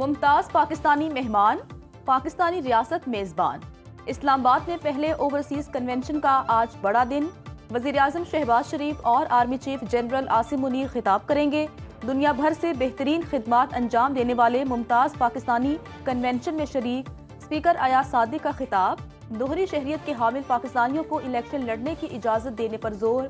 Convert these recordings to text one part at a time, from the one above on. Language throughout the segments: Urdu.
ممتاز پاکستانی مہمان، پاکستانی ریاست میزبان۔ اسلام آباد میں پہلے اوورسیز کنونشن کا آج بڑا دن۔ وزیر اعظم شہباز شریف اور army chief general Asim Munir خطاب کریں گے۔ دنیا بھر سے بہترین خدمات انجام دینے والے ممتاز پاکستانی کنونشن میں شریک۔ اسپیکر ایاز صادق کا خطاب۔ دوہری شہریت کے حامل پاکستانیوں کو الیکشن لڑنے کی اجازت دینے پر زور۔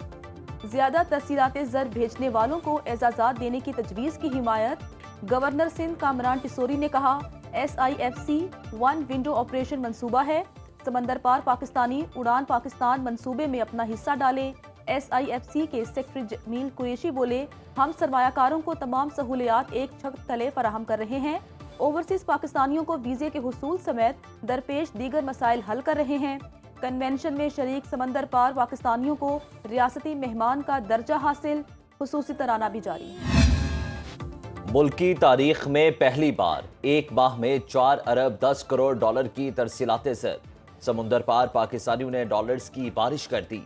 زیادہ ترسیلات زر بھیجنے والوں کو اعزازات دینے کی تجویز کی حمایت۔ گورنر سندھ کامران ٹسوری نے کہا SIFC ون ونڈو آپریشن منصوبہ ہے، سمندر پار پاکستانی اڑان پاکستان منصوبے میں اپنا حصہ ڈالے۔ SIFC کے سیکرٹری جمیل قریشی بولے ہم سرمایہ کاروں کو تمام سہولیات ایک چھت تلے فراہم کر رہے ہیں، اوورسیز پاکستانیوں کو ویزے کے حصول سمیت درپیش دیگر مسائل حل کر رہے ہیں۔ کنونشن میں شریک سمندر پار پاکستانیوں کو ریاستی مہمان کا درجہ حاصل، خصوصی ترانہ بھی جاری۔ ملکی تاریخ میں پہلی بار ایک ماہ میں 4 ارب 10 کروڑ ڈالر کی ترسیلات زر، سمندر پار پاکستانیوں نے ڈالرز کی بارش کر دی۔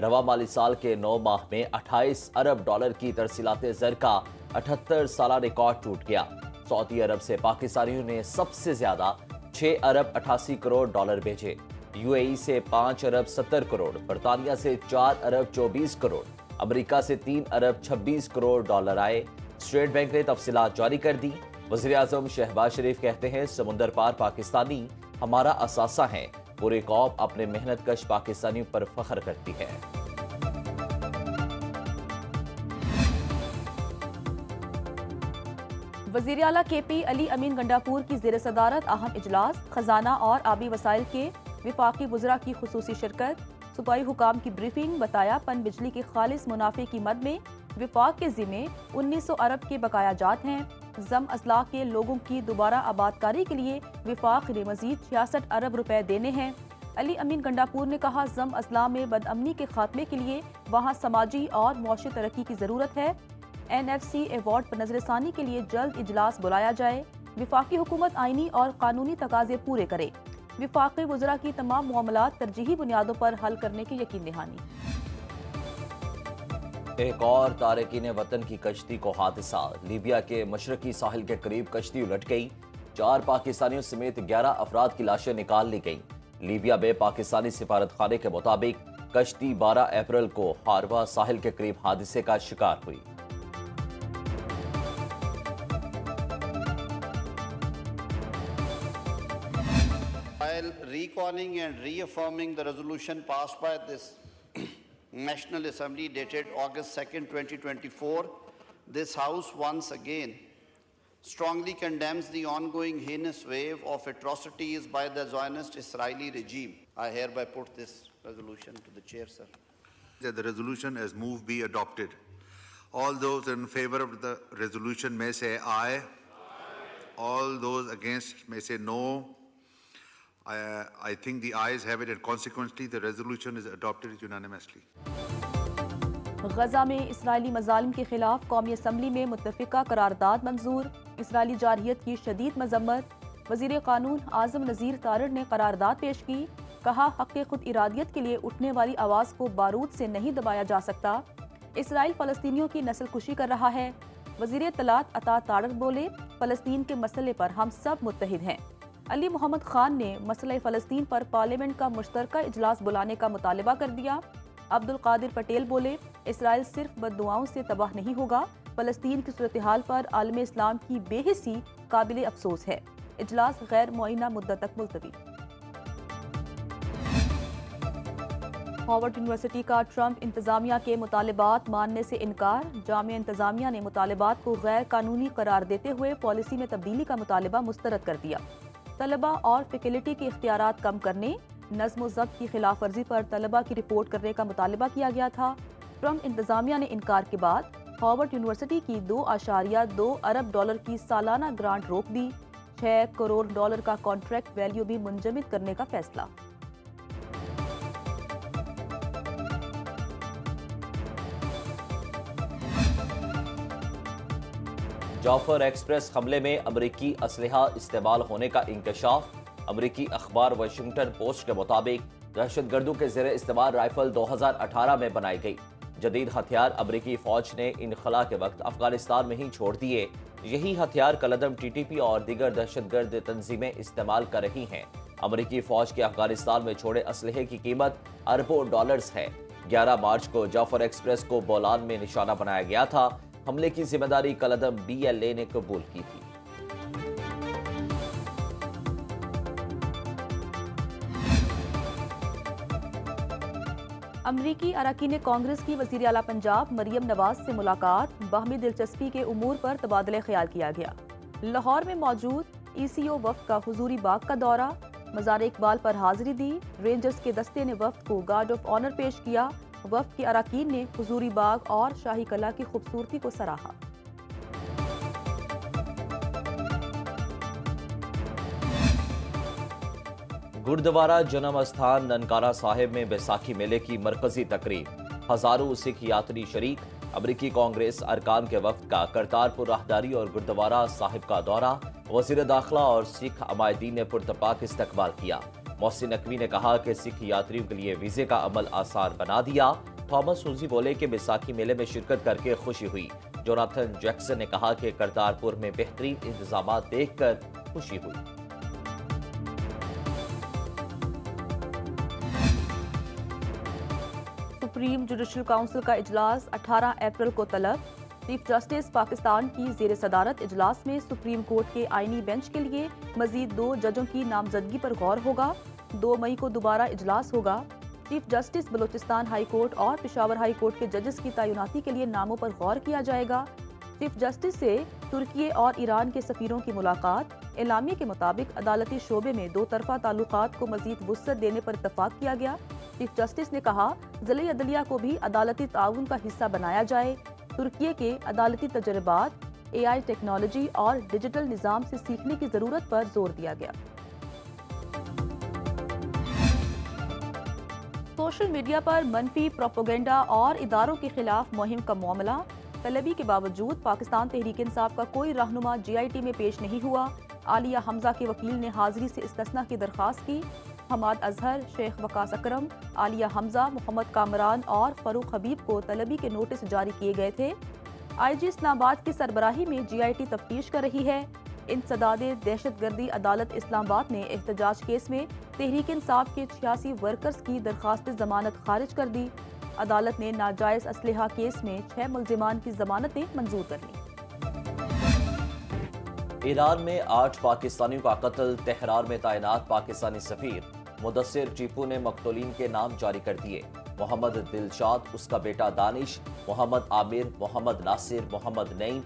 رواں مالی سال کے 9 ماہ میں 28 ارب ڈالر کی ترسیلات زر کا 78 سالہ ریکارڈ ٹوٹ گیا۔ سعودی عرب سے پاکستانیوں نے سب سے زیادہ 6 ارب 88 کروڑ ڈالر بھیجے، UAE سے 5 ارب 70 کروڑ، برطانیہ سے 4 ارب 24 کروڑ، امریکہ سے 3 ارب 26 کروڑ ڈالر آئے۔ اسٹیٹ بینک نے تفصیلات جاری کر دی۔ وزیر اعظم شہباز شریف کہتے ہیں سمندر پار پاکستانی ہمارا اثاثہ ہیں، پوری قوم اپنے محنت کش پاکستانیوں پر فخر کرتی ہے۔ وزیر اعلیٰ KP علی امین گنڈاپور کی زیر صدارت اہم اجلاس، خزانہ اور آبی وسائل کے وفاقی وزراء کی خصوصی شرکت۔ صوبائی حکام کی بریفنگ، بتایا پن بجلی کے خالص منافع کی مد میں وفاق کے ذمے 1900 ارب کے بقایا جات ہیں۔ زم اضلاع کے لوگوں کی دوبارہ آباد کاری کے لیے وفاق نے مزید 66 ارب روپے دینے ہیں۔ علی امین گنڈاپور نے کہا زم اضلاع میں بد امنی کے خاتمے کے لیے وہاں سماجی اور معاشی ترقی کی ضرورت ہے۔ NFC ایوارڈ پر نظر ثانی کے لیے جلد اجلاس بلایا جائے۔ وفاقی حکومت آئینی اور قانونی تقاضے پورے کرے۔ وفاقی وزراء کی تمام معاملات ترجیحی بنیادوں پر حل کرنے کی یقین دہانی۔ ایک اور تارکین وطن کی کشتی کو حادثہ، لیبیا کے مشرقی ساحل کے قریب کشتی الٹ گئی، 4 پاکستانیوں سمیت 11 افراد کی لاشیں نکال لی گئیں۔ لیبیا میں پاکستانی سفارت خانے کے مطابق کشتی 12 اپریل کو ہاروا ساحل کے قریب حادثے کا شکار ہوئی۔ While recalling and reaffirming the resolution passed by this National Assembly dated August 2nd, 2024, this House once again strongly condemns the ongoing heinous wave of atrocities by the Zionist Israeli regime. I hereby put this resolution to the chair, sir. That the resolution as moved be adopted. All those in favor of the resolution may say aye. All those against may say no. I think the ayes have it, and consequently the resolution is adopted unanimously. Gaza میں اسرائیلی مظالم کے خلاف قومی اسمبلی میں متفقہ قرارداد منظور، اسرائیلی جارحیت کی شدید مذمت۔ وزیر قانون اعظم نذیر طارڑ نے قرارداد پیش کی، کہا حق خود ارادیت کے لیے اٹھنے والی آواز کو بارود سے نہیں دبایا جا سکتا۔ اسرائیل فلسطینیوں کی نسل کشی کر رہا ہے۔ وزیر اطلاعات عطا طارڑ بولے فلسطین کے مسئلے پر ہم سب متحد ہیں۔ علی محمد خان نے مسئلہ فلسطین پر پارلیمنٹ کا مشترکہ اجلاس بلانے کا مطالبہ کر دیا۔ عبد القادر پٹیل بولے اسرائیل صرف بد دعاؤں سے تباہ نہیں ہوگا، فلسطین کی صورتحال پر عالم اسلام کی بے حسی قابل افسوس ہے۔ اجلاس غیر معینہ مدت تک ملتوی۔ ہارورڈ یونیورسٹی کا ٹرمپ انتظامیہ کے مطالبات ماننے سے انکار، جامعہ انتظامیہ نے مطالبات کو غیر قانونی قرار دیتے ہوئے پالیسی میں تبدیلی کا مطالبہ مسترد کر دیا۔ طلبہ اور فیکلٹی کے اختیارات کم کرنے، نظم و ضبط کی خلاف ورزی پر طلبہ کی رپورٹ کرنے کا مطالبہ کیا گیا تھا۔ ٹرمپ انتظامیہ نے انکار کے بعد ہارورڈ یونیورسٹی کی 2.2 ارب ڈالر کی سالانہ گرانٹ روک دی۔ 6 کروڑ ڈالر کا کانٹریکٹ ویلیو بھی منجمد کرنے کا فیصلہ۔ جعفر ایکسپریس حملے میں امریکی اسلحہ استعمال ہونے کا انکشاف۔ امریکی اخبار واشنگٹن پوسٹ کے مطابق دہشت گردوں کے زیر استعمال رائفل 2018 میں بنائی گئی۔ جدید ہتھیار امریکی فوج نے انخلا کے وقت افغانستان میں ہی چھوڑ دیے۔ یہی ہتھیار کالعدم ٹی ٹی پی اور دیگر دہشت گرد تنظیمیں استعمال کر رہی ہیں۔ امریکی فوج کے افغانستان میں چھوڑے اسلحے کی قیمت اربوں ڈالرز ہے۔ 11 مارچ کو جعفر ایکسپریس کو بولان میں نشانہ بنایا گیا تھا۔ حملے کی ذمہ داری کالعدم BLA نے قبول کی تھی۔ امریکی اراکین کانگریس کی وزیر اعلیٰ پنجاب مریم نواز سے ملاقات، باہمی دلچسپی کے امور پر تبادلہ خیال کیا گیا۔ لاہور میں موجود ECO وفد کا حضوری باغ کا دورہ، مزار اقبال پر حاضری دی، رینجرز کے دستے نے وفد کو گارڈ آف آنر پیش کیا۔ وفد کے اراکین نے حضوری باغ اور شاہی قلعہ کی خوبصورتی کو سراہا۔ گردوارہ جنم استھان ننکانہ صاحب میں بیساکھی میلے کی مرکزی تقریب، ہزاروں سکھ یاتری شریک۔ امریکی کانگریس ارکان کے وفد کا کرتارپور راہداری اور گردوارہ صاحب کا دورہ، وزیر داخلہ اور سکھ عمائدین نے پرتپاک استقبال کیا۔ محسن نقوی نے کہا کہ سکھ یاتریوں کے لیے ویزے کا عمل آسان بنا دیا۔ تھامس ہوزی بولے کہ بیساکھی میلے میں شرکت کر کے خوشی ہوئی۔ جوناتھن جیکسن نے کہا کہ کرتارپور میں بہترین انتظامات دیکھ کر خوشی ہوئی۔ سپریم جوڈیشل کونسل کا اجلاس 18 اپریل کو طلب۔ چیف جسٹس پاکستان کی زیر صدارت اجلاس میں سپریم کورٹ کے آئینی بینچ کے لیے مزید 2 ججوں کی نامزدگی پر غور ہوگا۔ 2 مئی کو دوبارہ اجلاس ہوگا۔ Chief justice Balochistan high court اور پشاور ہائی کورٹ کے ججز کی تعیناتی کے لیے ناموں پر غور کیا جائے گا۔ چیف جسٹس سے ترکی اور ایران کے سفیروں کی ملاقات۔ اعلامیے کے مطابق عدالتی شعبے میں 2 طرفہ تعلقات کو مزید وسعت دینے پر اتفاق کیا گیا۔ چیف جسٹس نے کہا ضلعی عدلیہ کو بھی عدالتی تعاون کا حصہ بنایا جائے۔ ترکی کے عدالتی تجربات، AI ٹیکنالوجی اور ڈیجیٹل نظام سے سیکھنے کی ضرورت پر زور دیا گیا۔ سوشل میڈیا پر منفی پروپیگنڈا اور اداروں کے خلاف مہم کا معاملہ، طلبی کے باوجود پاکستان تحریک انصاف کا کوئی رہنما GIT میں پیش نہیں ہوا۔ عالیہ حمزہ کے وکیل نے حاضری سے استثناء کی درخواست کی۔ حماد اظہر، شیخ وقاص اکرم، عالیہ حمزہ، محمد کامران اور فاروق حبیب کو طلبی کے نوٹس جاری کیے گئے تھے۔ IG اسلام آباد کی سربراہی میں GIT تفتیش کر رہی ہے۔ انسداد دہشت گردی عدالت اسلام آباد نے احتجاج کیس میں تحریک انصاف کے 86 ورکرز کی درخواست ضمانت خارج کر دی۔ عدالت نے ناجائز اسلحہ کیس میں 6 ملزمان کی ضمانتیں منظور کر لیں۔ ایران میں 8 پاکستانیوں کا قتل، تہران میں تعینات پاکستانی سفیر مدثر ٹیپو نے مقتولین کے نام جاری کر دیے۔ محمد دلشاد، اس کا بیٹا دانش، محمد عامر، محمد ناصر، محمد نعیم،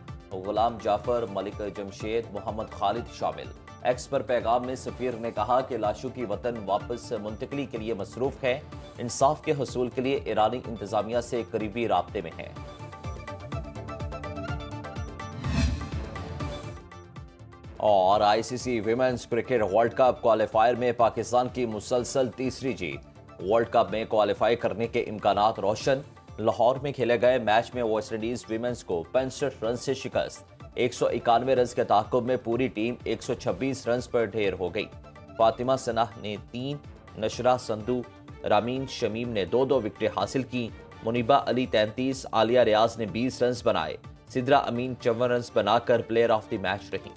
غلام جعفر، ملک جمشید، محمد خالد شامل۔ ایکس پر پیغام میں سفیر نے کہا کہ لاشوں کی وطن واپس منتقلی کے لیے مصروف ہے، انصاف کے حصول کے لیے ایرانی انتظامیہ سے قریبی رابطے میں ہے۔ اور ICC women's cricket world cup qualifier میں پاکستان کی مسلسل تیسری جیت، ورلڈ کپ میں کوالیفائی کرنے کے امکانات روشن۔ لاہور میں کھیلے گئے میچ میں ویسٹ انڈیز ویمنز کو 65 رن سے شکست، 191 رنز کے تعاقب میں پوری ٹیم 126 رنز پر ڈھیر ہو گئی۔ فاطمہ سناح نے 3، نشرہ سندھو، رامین شمیم نے 2 وکٹیں حاصل کی، منیبہ علی 33، عالیہ ریاض نے 20 رنز بنائے۔ سدرا امین 54 رنز بنا کر پلیئر آف دی میچ رہی۔